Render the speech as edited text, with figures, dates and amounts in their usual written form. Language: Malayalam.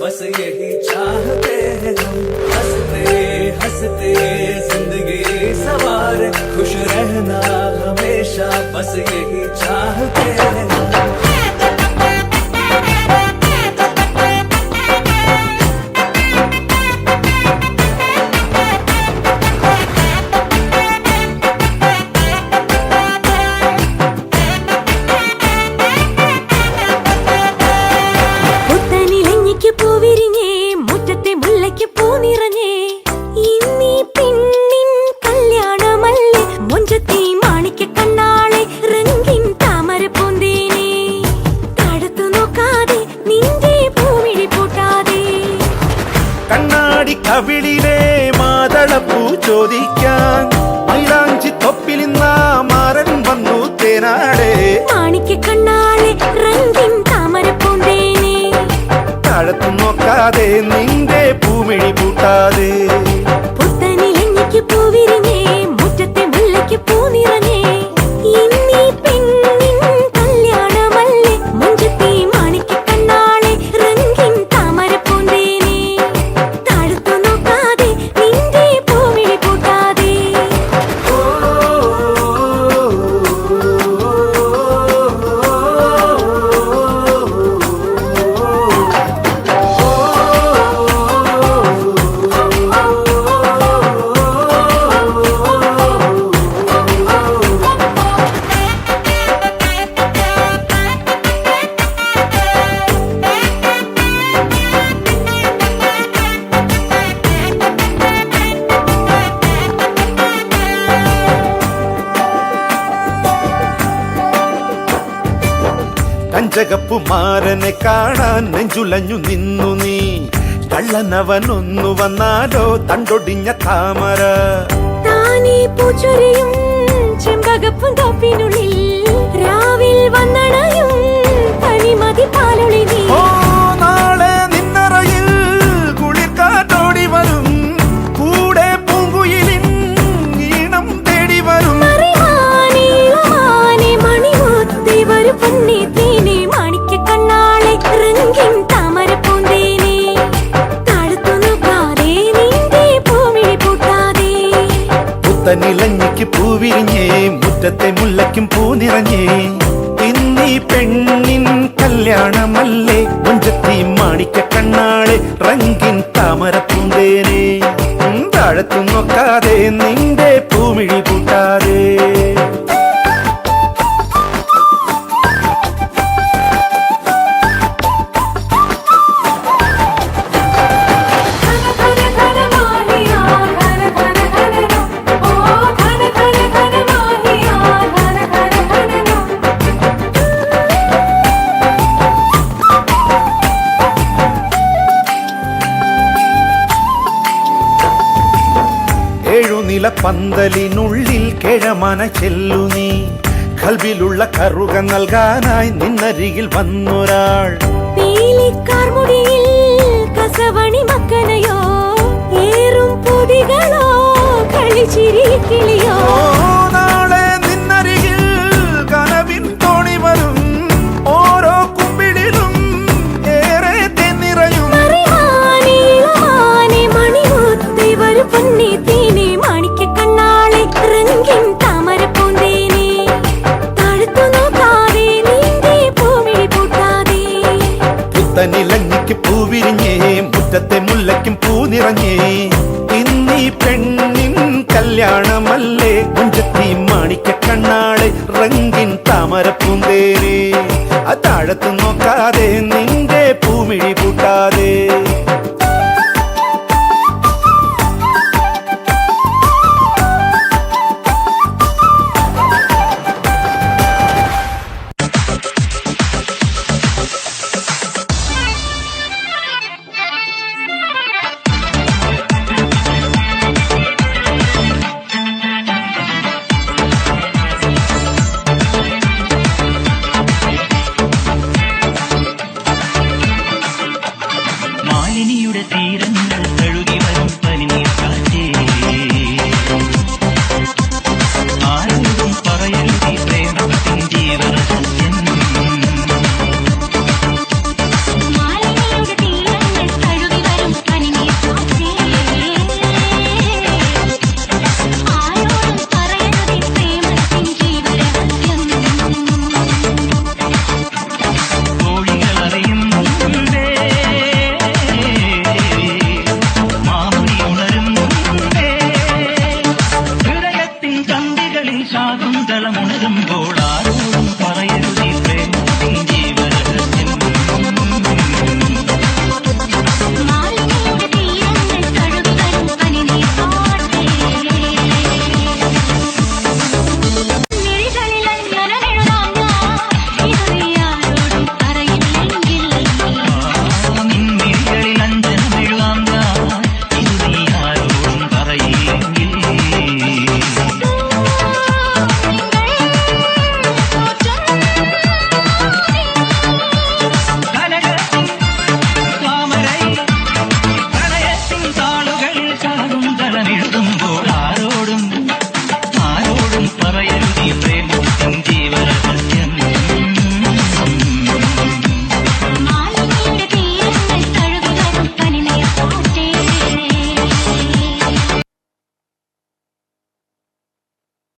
बस यही चाहते हैं हम, हंसते हंसते जिंदगी सवार, खुश रहना हमेशा बस यही चाहते हैं हम। കവിളിലെ മാതളപ്പൂ ചോദിക്കാൻ മൈലാഞ്ചി തൊപ്പിലിന്ന മാരൻ വന്നു തേനാടെ, മാണിക്ക കണ്ണാളെ രംഗിൻ താമര പൂന്തേനെ, താഴത്തു നോക്കാതെ നിന്റെ പൂമിഴി പൂട്ടാതെ, പുത്തനിലഞ്ഞിക്ക് പൂവിരിഞ്ഞേ മുറ്റത്തെ മുല്ലയ്ക്ക് പൂ നിറഞ്ഞേ, ഇന്നീ പെണ്ണിൻ കല്യാണമല്ലേ മുഞ്ചത്തി മാണിക്ക കണ്ണാളെ രംഗിൻ താമര പൂന്തേനെ, താഴത്തു നോക്കാതെ നിന്റെ പൂമിഴി പൂട്ടാതെ. കഞ്ചകപ്പുമാരനെ കാണാൻ നെഞ്ചുലഞ്ഞു നിന്നു നീ, കള്ളനവനൊന്നു വന്നാലോ തണ്ടൊടിഞ്ഞ താമര, താനേ പൂച്ചൊരിയും ചെമ്പകപ്പും തോപ്പിനുള്ളിൽ രാവിൽ വന്നണയും തനിമതി പാലൊളി നീ. ഓ നാളെ നിന്നറയിൽ കുളിർക്കാറ്റോടി വരും, കൂടെ പൂങ്കുയിലിൻ ഈണം തേടി വരും, മണിമുത്തേ വരു പൊന്നേ തേനെ മാണിക്ക കണ്ണാളെ രംഗിൻ താമര പൂന്തേനെ, താഴത്തു നോക്കാതെ നിന്റെ പൂമിഴി പൂട്ടാതെ. പുത്തനിലഞ്ഞിക്ക് പൂവിരിഞ്ഞേ മുറ്റത്തെ മുല്ലയ്ക്കും പൂ നിറഞ്ഞേ, ഇന്നീ പെണ്ണിൻ കല്യാണമല്ലേ മുഞ്ചത്തി മാണിക്ക കണ്ണാളെ റംഗിൻ താമര പൂന്തേനെ, താഴത്തു നോക്കാതെ നിന്റെ പൂമിഴി പൂട്ടാതെ. ഏഴുനില പന്തലിനുള്ളിൽ കിഴമന ചെല്ലു നീ, കൽവിലുള്ള കറുക നൽകാനായി നിന്നരികിൽ വന്നൊരാൾ, പീലിക്കാർമുടിയിൽ കസവണി മക്കനയോ ഏറും പൊടികളോ കളിച്ചിരി കിളിയോ, നാളെ നിന്നരികിൽ കനവിൻ തോണി വരും, ഓരോ കുമ്പിടിലും ഏറെ തെന്നിറയും, മണിമുത്തേ വരു പൊന്നേ തേനെ മാണിക്ക കണ്ണാളെ രംഗിൻ താമര പൂന്തേനെ, താഴത്തു കണ്ണല്ലേ മുഞ്ചത്തി മാണിക്ക കണ്ണാളെ റംഗിൻ താമരപ്പൂന്തേനെ താഴത്ത് നോക്കാതെ നിന്റെ പൂമിഴി പൂട്ടാതെ മാലിനിയുടെ തീരങ്ങൾ തഴുകി വരും പനിനീർ കാറ്റേ ആരോടും പറയരുതി പ്രേമത്തിൻ ജീവരഹസ്യം മാലിനിയുടെ തീരങ്ങൾ തഴുകി വരും പനിനീർ കാറ്റേ ആരോടും പറയരുതേ പ്രേമത്തിൻ ജീവരഹസ്യം കോഴികൾ അറിയുന്നുണ്ടേ മാമണി ഉണരുന്നുണ്ടേ ഹൃദയത്തിൻ കമ്പികളിൽ ശാകുന്തളമുണരുമ്പോൾ